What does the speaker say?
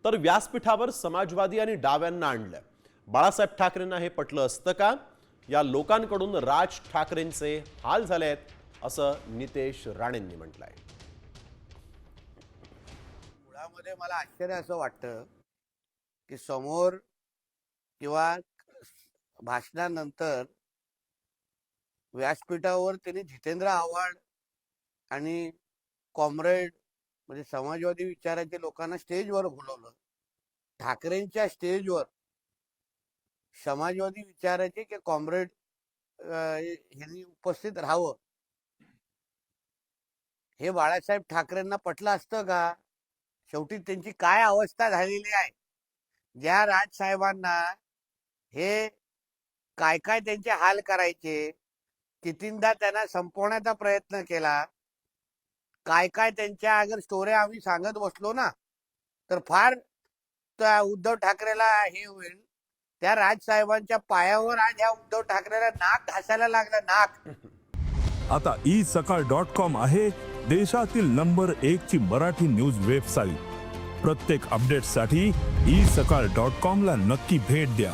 तर व्यासपीठावर समाजवादी आणि डाव्यांना आणलं। बाळासाहेब ठाकरेंना हे पटलं असतं का? या लोकांकडून राज ठाकरेंचे हाल झालेत असं नितेश राणेंनी म्हटलंय। मुळामध्ये मला आश्चर्य असं वाटतं की समोर किंवा भाषणानंतर व्यासपीठावर त्यांनी जितेंद्र आव्हाड आणि कॉम्रेड म्हणजे समाजवादी विचाराचे लोकांना स्टेजवर बोलवलं। ठाकरेंच्या स्टेजवर समाजवादी विचाराचे की कॉम्रेड यांनी उपस्थित राहावं हे बाळासाहेब ठाकरेंना पटलं असतं का? शेवटी त्यांची काय अवस्था झालेली आहे, ज्या राजसाहेबांना हे काय काय त्यांचे हाल करायचे, कितींदा त्यांना संपवण्याचा प्रयत्न केला, काय काय त्यांच्या अगर स्टोऱ्या आम्ही सांगत बसलो ना तर फार उद्धव ठाकरेला हे होईल। त्या राजसाहेबांच्या पायावर आज या उद्धव ठाकरेला नाक घासायला लागलं, नाक। आता isakal.com आहे देशातील नंबर 1 ची मराठी न्यूज वेबसाईट। प्रत्येक अपडेटसाठी isakal.com ला नक्की भेट द्या।